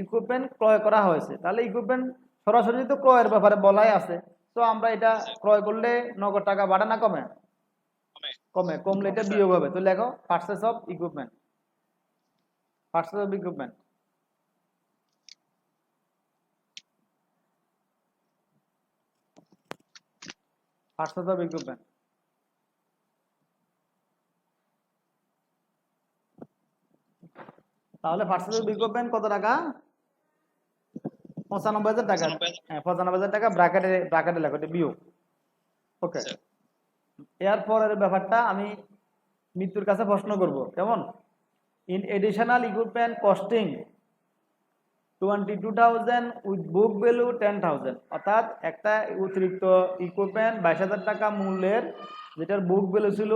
ইকুইপমেন্ট ক্রয় করা হয়েছে। তাহলে ইকুইপমেন্ট সরাসরি তো ক্রয়ের ব্যাপারে বলাই আছে, তো আমরা এটা ক্রয় করলে নগদ টাকা বাড়ে না কমে? কমে। কমলে এটা বিয়োগ হবে, তো লেখো purchase of equipment. Purchase of equipment purchase of equipment তাহলে পারচেজ অফ ইকুইপমেন্ট কত টাকা? 95,000 টাকা। 95,000 হ্যাঁ, 95,000 টাকা ব্র্যাকেটে লেখো, এটা বিয়োগ। ওকে। স্যার। এরপরের ব্যাপারটা আমি মৃত্যুর কাছে প্রশ্ন করব, কেমন? In additional equipment costing 22,000 with book value 10,000, অর্থাৎ একটা অতিরিক্ত ইকুইপমেন্ট 22,000 টাকা মূল্যের, যেটার বুক ভ্যালু ছিল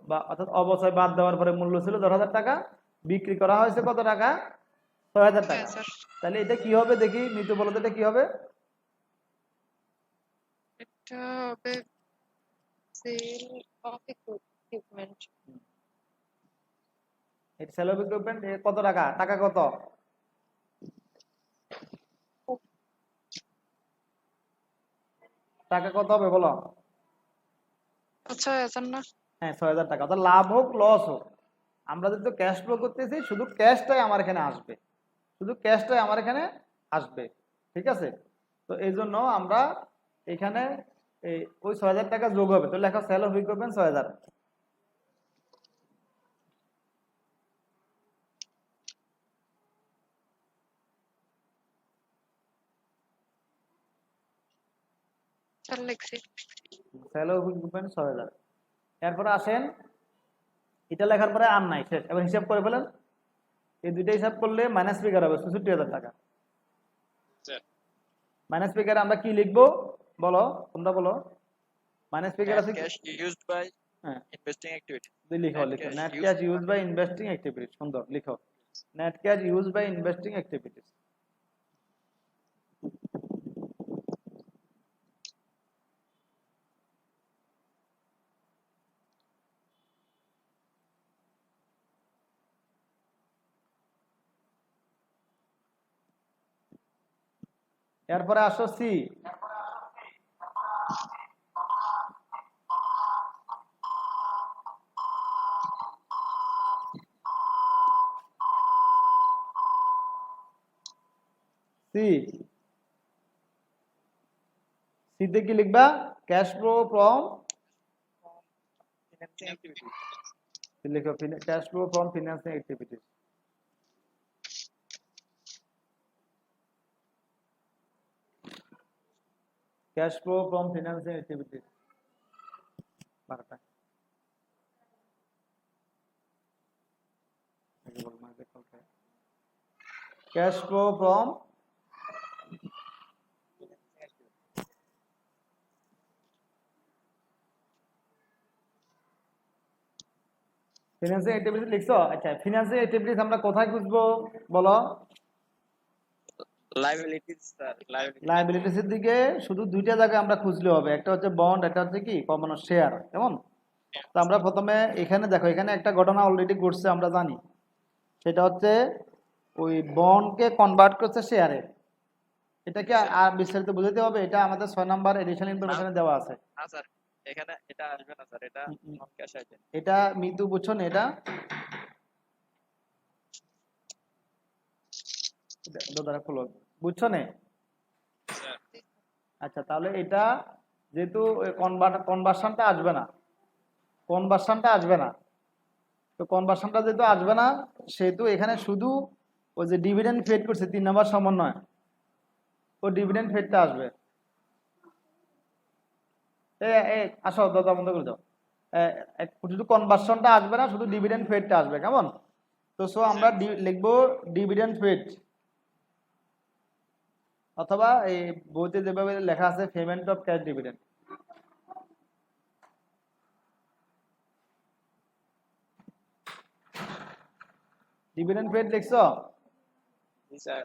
বা অর্থাৎ অবচয় বাদ দেওয়ার পরে মূল্য ছিল 10,000 টাকা, বিক্রি করা হয়েছে কত টাকা? 6,000 টাকা। হ্যাঁ স্যার, তাহলে এটা কি হবে দেখি, মৃত্যু বলো তো, এটা কি হবে? এটা হবে সেল অফ ইকুইপমেন্ট। এটা সেল অফ ইকুইপমেন্ট কত টাকা? টাকা কত? টাকা কত হবে বলো? 6,000 না? হ্যাঁ, 6,000 টাকা। অর্থাৎ লাভ হোক লস হোক, আমরা যদি ক্যাশ ফ্লো করতেছি, শুধু ক্যাশটাই আমার এখানে আসবে, শুধু ক্যাশটাই আমার এখানে আসবে, ঠিক আছে। তো এই জন্য আমরা এখানে ওই 6,000 টাকা যোগ হবে, তো লেখা সেল অফ ইকুইপমেন্ট 6,000। স্যার লিখছি। Sale of equipment 6,000। এরপরে আসেন, এটা লেখার পরে আর নাই, শেষ। এবার হিসাব করে ফেলেন, এই দুইটা হিসাব করলে মাইনাস ফিগার হবে 64,000 টাকা। স্যার। মাইনাস ফিগারে আমরা কি লিখবো বলো, তোমরা বলো। মাইনাস ফিগার আছে কি? cash used by হ্যাঁ, investing activity. লিখো Net লিখো, cash net used cash use by investing activities. সুন্দর, লিখো net cash use by investing activities. এরপরে আসো সি। সি সিতে কি লিখবা? Cash flow from, financing activity. লিখো cash flow from financing activities. Cash flow from financing activities. Cash flow from financing activities লিখছো? আচ্ছা, ফিনান্সিং অ্যাক্টিভিটিস আমরা কোথায় খুঁজবো বলো? Liabilities, sir. Liabilities. লায়াবিলিটিস এর দিকে শুধু দুইটা জায়গায় আমরা খুঁজলে হবে, একটা হচ্ছে বন্ড, একটা হচ্ছে কি কমন শেয়ার, কেমন? তো আমরা প্রথমে এখানে দেখো, এখানে একটা ঘটনা অলরেডি ঘটছে, আমরা জানি। সেটা হচ্ছে ওই বন্ডকে কনভার্ট করছে শেয়ারে। এটা কি আর বিস্তারিত বুঝাতে হবে? এটা আমাদের 6 নাম্বার এডিশনাল ইনফরমেশনে দেওয়া আছে। না স্যার, এখানে এটা আসবে না স্যার, এটা নন ক্যাশ আইটেম। এটা মৃদু বুঝছো না? এটা দ্বারা খোলো, বুঝছো না? স্যার। আচ্ছা, তাহলে এটা যেহেতু কনভার্সনটা আসবে না, কনভার্সনটা আসবে না, তো কনভার্সনটা যেহেতু আসবে না, সেহেতু এখানে শুধু ওই যে ডিভিডেন্ড পেড করছে 3 নাম্বার সমন্বয়, ও ডিভিডেন্ড পেডটা আসবে। আসো, দাদা বন্ধ করে দাও। শুধু কনভার্সনটা আসবে না, শুধু ডিভিডেন্ড পেডটা আসবে, কেমন? তো সো আমরা লিখবো ডিভিডেন্ড পেড, অথবা এই বইতে যেভাবে লেখা আছে payment of cash dividend. Dividend paid লিখছো? জি স্যার।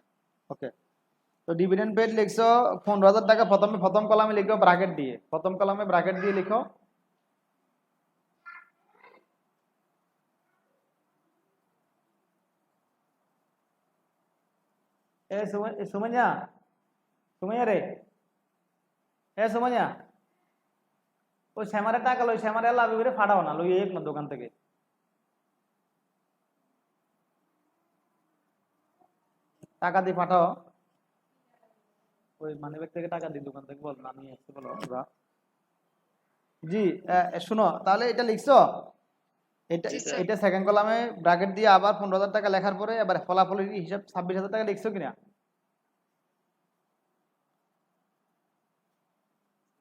ওকে, তো ডিভিডেন্ড পেড লিখছো 15,000 টাকা। প্রথম কলামে লিখো ব্র্যাকেট দিয়ে, প্রথম কলামে ব্র্যাকেট দিয়ে লিখো। সুমাইয়া, সুমাইয়া রে, সুমাইয়া, ওই শ্যামারে টাকা লই, শ্যামারে লাভ করে ফাটাও না, লই এক না দোকান থেকে। টাকা দিয়ে পাঠাও, ওই মানিব্যাগ থেকে টাকা দিয়ে দোকান থেকে বল না নিয়ে আসতে বলো ওরা। জি শুনো, তাহলে এটা লিখছো, এটা জি স্যার। এটা সেকেন্ড কলামে ব্র্যাকেট দিয়ে আবার 15,000 টাকা লেখার পরে এবার ফলাফলের হিসাব 26,000 টাকা লিখছো কিনা?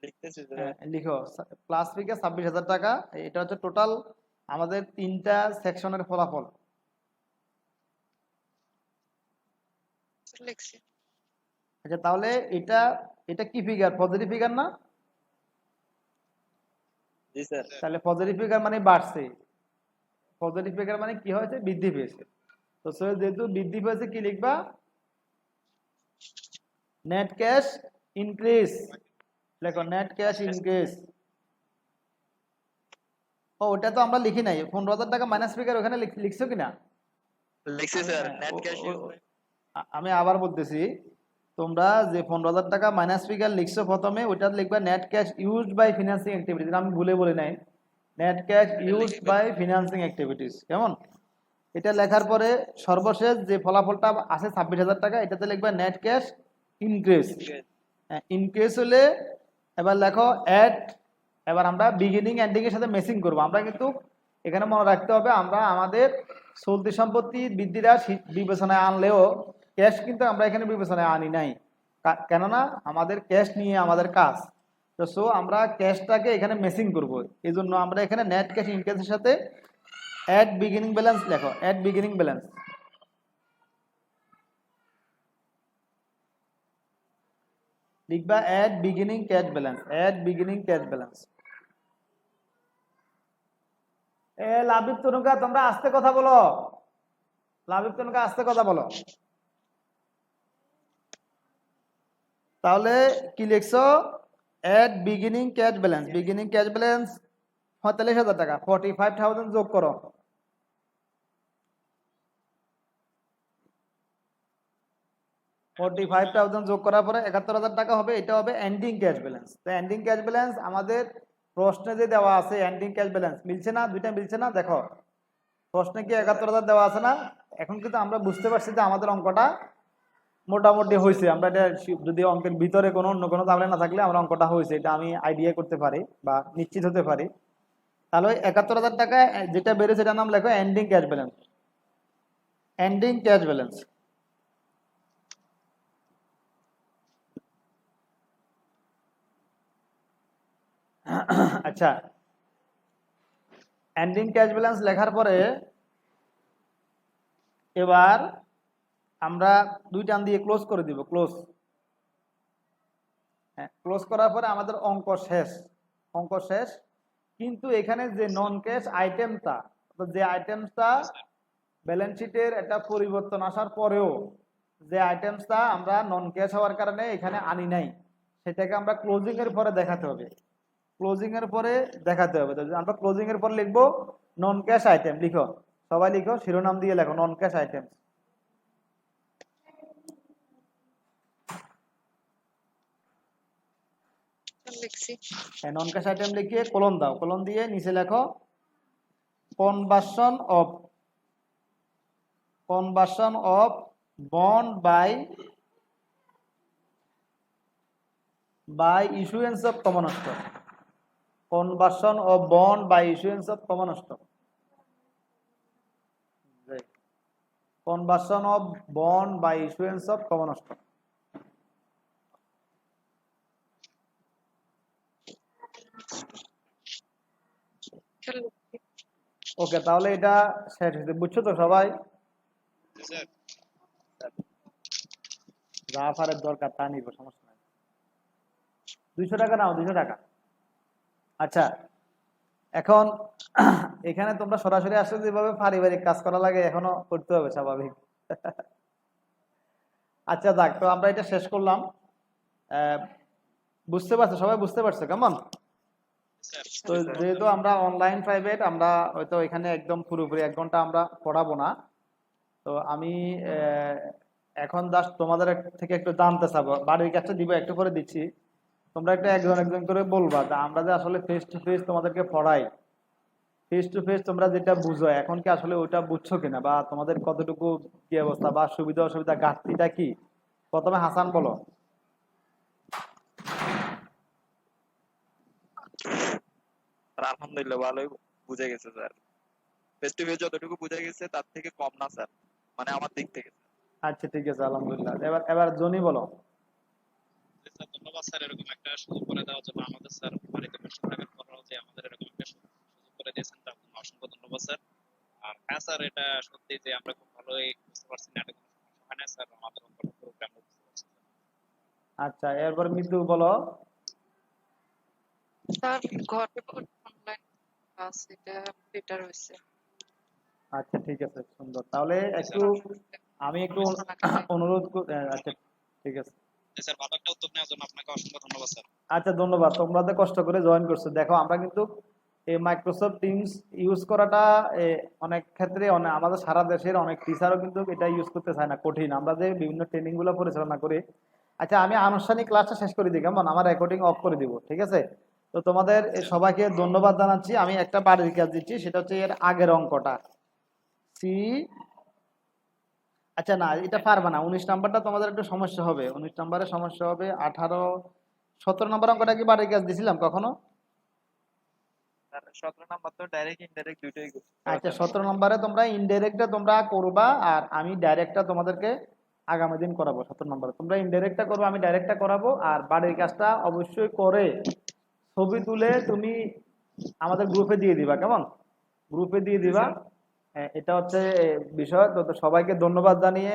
লিখতেছি স্যার। হ্যাঁ, লিখো প্লাস ফিগার 26,000 টাকা। এটা হচ্ছে টোটাল আমাদের 3টা সেকশনের ফলাফল। লিখছি। আচ্ছা, তাহলে এটা এটা কি ফিগার? পজিটিভ ফিগার না? জি স্যার। তাহলে পজিটিভ ফিগার মানে বাড়ছে, পজিটিভ ফিগার মানে কি হয়েছে? বৃদ্ধি পেয়েছে। তো যেহেতু বৃদ্ধি পেয়েছে কি লিখবা? Net cash increase. লেখো নেট ক্যাশ ইনক্রিজ। ও, ওটা তো আমরা লিখি নাই। 15,000 টাকা মাইনাস ফিগার ওখানে লিখছো কিনা? লিখছি স্যার। নেট ক্যাশ আমি আবার বলতেছি, তোমরা যে 15,000 টাকা মাইনাস ফিগার লিখছো প্রথমে, ওটা লিখবা net cash used by financing activities. আমি ভুলে বলি নাই, net cash used by financing activities. কেমন? এটা লেখার পরে সর্বশেষ যে ফলাফলটা আছে 26,000 টাকা, এটাতে লিখবা নেট ক্যাশ ইনক্রিজ। ইনক্রিজ হলে এবার লেখো অ্যাড। এবার আমরা বিগিনিং এন্ডিং এর সাথে মেসিং করবো। আমরা কিন্তু এখানে মনে রাখতে হবে, আমরা আমাদের চলতি সম্পত্তি বৃদ্ধিটা বিবেচনায় আনলেও ক্যাশ কিন্তু আমরা এখানে বিবেচনায় আনি নাই, কেননা আমাদের ক্যাশ নিয়ে আমাদের কাজ। তো সো আমরা ক্যাশটাকে এখানে মেসিং করব, এই জন্য আমরা এখানে নেট ক্যাশ ইনক্রিজের সাথে অ্যাড বিগিনিং ব্যালেন্স লেখো, অ্যাড বিগিনিং ব্যালেন্স। লিখবা add beginning cash balance, add beginning cash balance. লাভিব তনুকা, তোমরা আস্তে কথা বলো। লাভিব তনুকা, আস্তে কথা বলো। তাহলে কি লিখছো? Add beginning cash balance. Beginning cash balance 45,000 টাকা। 45,000 যোগ করো। 45,000 যোগ করার পরে 71,000 টাকা হবে। এটা হবে এন্ডিং ক্যাশ ব্যালেন্স। তো এন্ডিং ক্যাশ ব্যালেন্স আমাদের প্রশ্নে যে দেওয়া আছে, এন্ডিং ক্যাশ ব্যালেন্স মিলছে না? দুইটা মিলছে না? দেখো প্রশ্নে কি 71,000 দেওয়া আছে না? এখন কিন্তু আমরা বুঝতে পারছি যে আমাদের অঙ্কটা মোটামুটি হয়েছে। আমরা এটা যদি অঙ্কের ভিতরে কোনো অন্য কোনো ঝামেলা না থাকলে আমরা অঙ্কটা হয়েছে এটা আমি আইডিয়া করতে পারি বা নিশ্চিত হতে পারি। তাহলে 71,000 টাকা যেটা বেড়েছে সেটার নাম লেখো ending cash balance. Ending cash balance. আচ্ছা, এন্ডিং ক্যাশ ব্যালেন্স লেখার পরে এবার আমরা দুই টান দিয়ে ক্লোজ করে দিব। ক্লোজ। হ্যাঁ, ক্লোজ করার পরে আমাদের অঙ্ক শেষ। অঙ্ক শেষ। কিন্তু এখানে যে নন ক্যাশ আইটেমটা, যে আইটেমটা ব্যালেন্স শিটের একটা পরিবর্তন আসার পরেও যে আইটেমটা আমরা নন ক্যাশ হওয়ার কারণে এখানে আনি নাই, সেটাকে আমরা ক্লোজিং এর পরে দেখাতে হবে। ক্লোজিং এর পরে দেখাতে হবে। আমরা ক্লোজিং এর পর লিখবো নন ক্যাশ আইটেম। লিখো, সবাই লিখো, শিরোনাম দিয়ে লেখো নন ক্যাশ আইটেম। লিখছি। নন ক্যাশ আইটেম লিখিয়ে কলন দাও। কলন দিয়ে নিচে লেখো conversion of bond by issuance of common stock. Conversion of bond by issuance of common stock. Conversion of bond by issuance of common stock. Okay, তাহলে এটা শেষ হয়েছে। বুঝছো তো সবাই? জি স্যার। জাফারের দরকার তা নিব, সমস্যা নাই। 200 টাকা নাও, 200 টাকা। আচ্ছা, এখন এখানে তোমরা সরাসরি আসলে যেভাবে পারিবারিক কাজ করা লাগে এখনো করতে হবে স্বাভাবিক। আচ্ছা যাক, তো আমরা এটা শেষ করলাম। আহ, বুঝতে পারছো, সবাই বুঝতে পারছো কেমন? স্যার তো যেহেতু আমরা অনলাইন প্রাইভেট, আমরা হয়তো এখানে একদম পুরোপুরি 1 ঘন্টা আমরা পড়াবো না। তো আমি এখন জাস্ট তোমাদের থেকে একটু জানতে চাবো, বাড়ির কাছে দিব, একটু করে দিচ্ছি। তোমরা একটু একজন একজন করে বলবা যে আমরা যে আসলে ফেস টু ফেস তোমাদেরকে পড়াই, ফেস টু ফেস তোমরা যেটা বুঝো এখন কি আসলে ওইটা বুঝছো কিনা, বা তোমাদের কতটুকু কি অবস্থা বা সুবিধা অসুবিধা ঘাটতিটা কি। প্রথমে হাসান বলো। স্যার আলহামদুলিল্লাহ ভালোই বুঝে গেছে স্যার। ফেস টু ফেস যতটুকু বুঝে গেছে তার থেকে কম না স্যার, মানে আমার দিক থেকে। আচ্ছা ঠিক আছে, আলহামদুলিল্লাহ। এবার এবার জনি বলো। জি স্যার, ধন্যবাদ স্যার এরকম একটা সুযোগ করে দেওয়ার জন্য। আমাদের স্যার বাড়িতে বসে থাকার পরেও যে আমাদের এরকম একটা সুযোগ করে দিয়েছেন তার জন্য অসংখ্য ধন্যবাদ স্যার। আর হ্যাঁ স্যার, এটা সত্যি যে আমরা খুব ভালোই বুঝতে পারছি না, এটা কোনো সমস্যা হয় না স্যার, আমাদের অন্তর্ভুক্ত প্রোগ্রাম বুঝতে পারছি স্যার। আচ্ছা, এরপর মৃদু বলো। স্যার ঘরে অনলাইন ক্লাস এটা বেটার হয়েছে। আচ্ছা ঠিক আছে, সুন্দর। তাহলে একটু আমি একটু অনুরোধ আচ্ছা ঠিক আছে। জি স্যার, ভালো একটা উদ্যোগ নেওয়ার জন্য আপনাকে অসংখ্য ধন্যবাদ স্যার। আচ্ছা ধন্যবাদ, তোমরা তো কষ্ট করে জয়েন করছো। দেখো আমরা কিন্তু এই মাইক্রোসফট টিমস ইউজ করাটা অনেক ক্ষেত্রে আমাদের সারা দেশের অনেক টিচারও কিন্তু এটা ইউজ করতে চায় না, কঠিন। আমরা যে বিভিন্ন ট্রেনিং গুলো পরিচালনা করি। আচ্ছা, আমি আনুষ্ঠানিক ক্লাসটা শেষ করে দিই কেমন, আমার রেকর্ডিং অফ করে দিব, ঠিক আছে? তো তোমাদের সবাইকে ধন্যবাদ জানাচ্ছি। আমি একটা বাড়ির কাজ দিচ্ছি, সেটা হচ্ছে এর আগের অঙ্কটা সি। আচ্ছা না, এটা পারবে না। 19 নাম্বারটা তোমাদের একটু সমস্যা হবে, 19 নাম্বারের সমস্যা হবে। 18 17 নাম্বার অঙ্কটা কি বাড়ির কাজ দিছিলাম কখনো? স্যার 17 নাম্বার তো ডাইরেক্ট ইনডাইরেক্ট দুইটাই আচ্ছা 17 নম্বরে তোমরা ইনডাইরেক্টটা তোমরা করবা, আর আমি ডাইরেক্টটা তোমাদেরকে আগামী দিন করাবো। 17 নম্বরে তোমরা ইনডাইরেক্টটা করবে, আমি ডাইরেক্টটা করাবো। আর বাড়ির কাজটা অবশ্যই করে ছবি তুলে তুমি আমাদের গ্রুপে দিয়ে দিবা, কেমন? গ্রুপে দিয়ে দিবা। এটা হচ্ছে বিষয়। তো সবাইকে ধন্যবাদ জানিয়ে